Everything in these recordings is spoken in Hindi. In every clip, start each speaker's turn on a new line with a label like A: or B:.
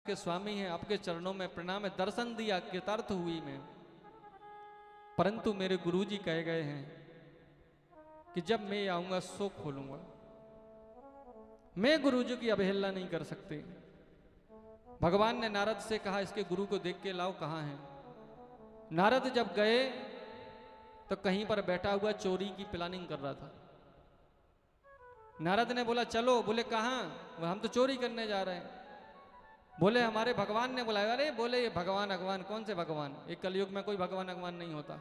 A: के स्वामी हैं, आपके चरणों में प्रणाम है, दर्शन दिया, कृतार्थ हुई मैं। परंतु मेरे गुरुजी कह गए हैं कि जब मैं आऊंगा सो खोलूंगा। मैं गुरुजी की अवहेलना नहीं कर सकती। भगवान ने नारद से कहा इसके गुरु को देख के लाओ, कहाँ है। नारद जब गए तो कहीं पर बैठा हुआ चोरी की प्लानिंग कर रहा था। नारद ने बोला चलो, बोले कहाँ, हम तो चोरी करने जा रहे हैं। बोले हमारे भगवान ने बुलाया। अरे बोले ये भगवान भगवान कौन से भगवान, एक कलयुग में कोई भगवान भगवान नहीं होता।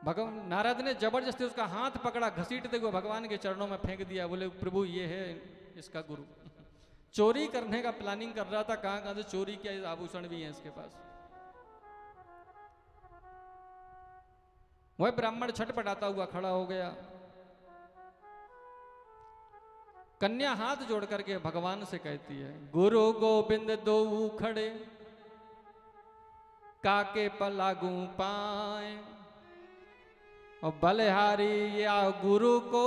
A: भगवान नारद ने जबरदस्ती उसका हाथ पकड़ा, घसीटते हुए भगवान के चरणों में फेंक दिया। बोले प्रभु ये है इसका गुरु। चोरी करने का प्लानिंग कर रहा था, कहां कहां से चोरी किया, आभूषण भी है इसके पास। वह ब्राह्मण छटपटाता हुआ खड़ा हो गया। कन्या हाथ जोड़ करके भगवान से कहती है, गुरु गोविंद दो खड़े काके पलागू पाए, और बलिहारी या गुरु को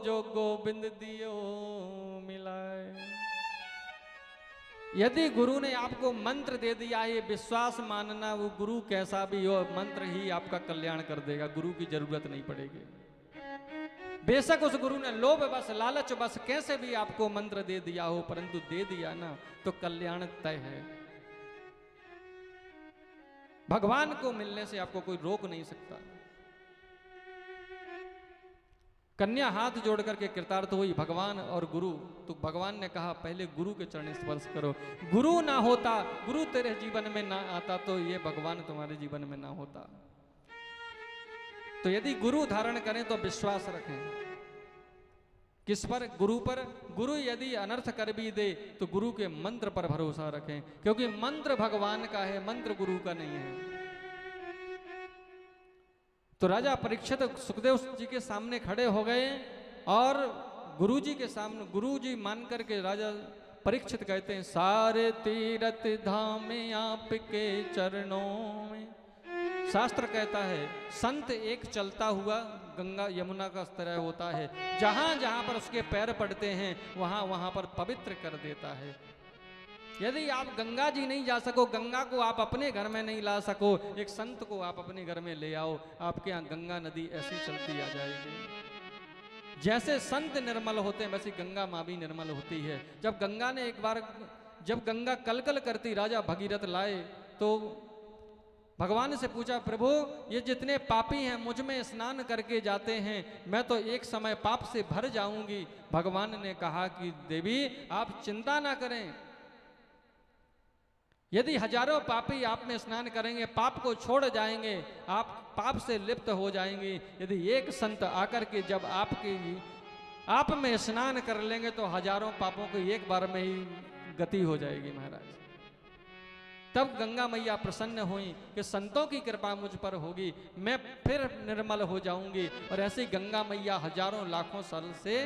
A: जो गोविंद दियो मिलाए। यदि गुरु ने आपको मंत्र दे दिया, ये विश्वास मानना वो गुरु कैसा भी हो, मंत्र ही आपका कल्याण कर देगा, गुरु की जरूरत नहीं पड़ेगी। बेशक उस गुरु ने लोभ बस लालच बस कैसे भी आपको मंत्र दे दिया हो, परंतु दे दिया ना तो कल्याण तय है। भगवान को मिलने से आपको कोई रोक नहीं सकता। कन्या हाथ जोड़ करके कृतार्थ हुई, भगवान और गुरु। तो भगवान ने कहा पहले गुरु के चरण स्पर्श करो। गुरु ना होता, गुरु तेरे जीवन में ना आता तो ये भगवान तुम्हारे जीवन में ना होता। तो यदि गुरु धारण करें तो विश्वास रखें। किस पर? गुरु पर। गुरु यदि अनर्थ कर भी दे तो गुरु के मंत्र पर भरोसा रखें, क्योंकि मंत्र भगवान का है, मंत्र गुरु का नहीं है। तो राजा परीक्षित सुखदेव जी के सामने खड़े हो गए और गुरुजी के सामने, गुरुजी मान करके राजा परीक्षित कहते हैं, सारे तीर्थ धाम आपके चरणों में। शास्त्र कहता है संत एक चलता हुआ गंगा यमुना का तरह होता है, जहां जहां पर उसके पैर पड़ते हैं वहां वहां पर पवित्र कर देता है। यदि आप गंगा जी नहीं जा सको, गंगा को आप अपने घर में नहीं ला सको, एक संत को आप अपने घर में ले आओ, आपके यहाँ गंगा नदी ऐसी चलती आ जाएगी। जैसे संत निर्मल होते हैं वैसे गंगा माँ भी निर्मल होती है। जब गंगा ने एक बार, जब गंगा कलकल करती राजा भगीरथ लाए तो भगवान से पूछा, प्रभु ये जितने पापी हैं मुझ में स्नान करके जाते हैं, मैं तो एक समय पाप से भर जाऊंगी। भगवान ने कहा कि देवी आप चिंता ना करें, यदि हजारों पापी आप में स्नान करेंगे पाप को छोड़ जाएंगे, आप पाप से लिप्त हो जाएंगे। यदि एक संत आकर के जब आप में स्नान कर लेंगे तो हजारों पापों की एक बार में ही गति हो जाएगी महाराज। तब गंगा मैया प्रसन्न हुई कि संतों की कृपा मुझ पर होगी, मैं फिर निर्मल हो जाऊंगी। और ऐसी गंगा मैया हजारों लाखों साल से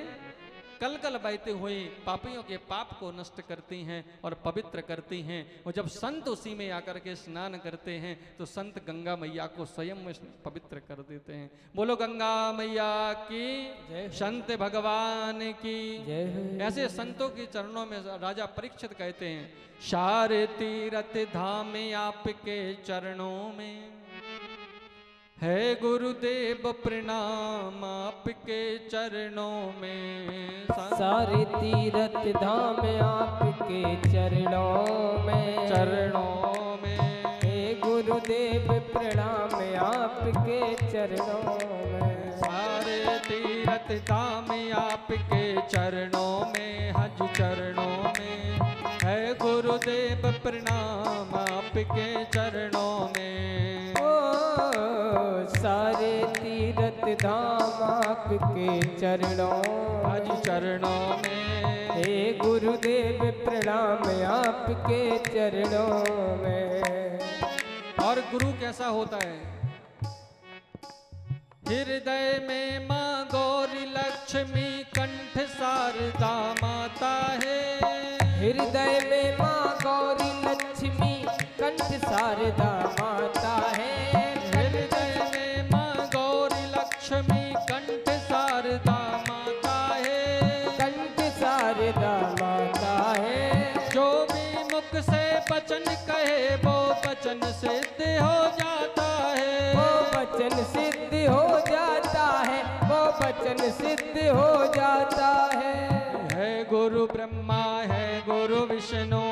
A: कलकल बहते हुए पापियों के पाप को नष्ट करती हैं और पवित्र करती हैं। और जब संत उसी में आकर के स्नान करते हैं तो संत गंगा मैया को स्वयं में पवित्र कर देते हैं। बोलो गंगा मैया की जय, संत भगवान की जय। ऐसे संतों के चरणों में राजा परीक्षित कहते हैं, सारे तीर्थ धाम आपके चरणों में है गुरुदेव प्रणाम आपके चरणों में।
B: सारे तीर्थ धाम आपके चरणों में,
A: चरणों में
B: हे गुरुदेव प्रणाम आपके चरणों में।
A: सारे तीर्थ धाम आपके चरणों में, हज चरणों में है गुरुदेव प्रणाम आपके चरणों में।
B: सारे तीर्थ धाम आपके चरणों,
A: हज चरणों में
B: हे गुरुदेव प्रणाम आपके चरणों में।
A: और गुरु कैसा होता है? हृदय में माँ गौरी लक्ष्मी कंठ शारदा माता है।
B: हृदय में माँ गौरी लक्ष्मी कंठ शारदा माता है।
A: हृदय में माँ गौरी लक्ष्मी कंठ शारदा माता है।
B: कंठ शारदा माता है।
A: मुख से वचन कहे वो वचन सिद्ध हो जाता है।
B: वो वचन सिद्ध हो जाता है, वो वचन सिद्ध हो जाता है
A: गुरु ब्रह्मा है गुरु विष्णु,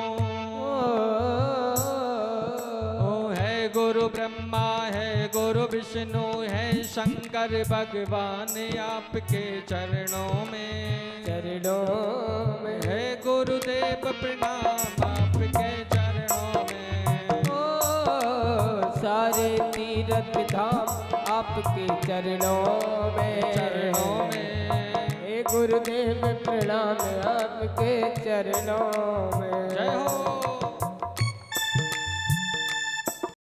A: है गुरु ब्रह्मा है गुरु विष्णु है शंकर भगवान आपके चरणों में,
B: चरणों में
A: है गुरुदेव प्रणाम आपके चरणों में।
B: सारे तीर्थ धाम आपके चरणों में,
A: चरणों में
B: हे गुरुदेव प्रणाम आपके चरणों में।
A: जय हो।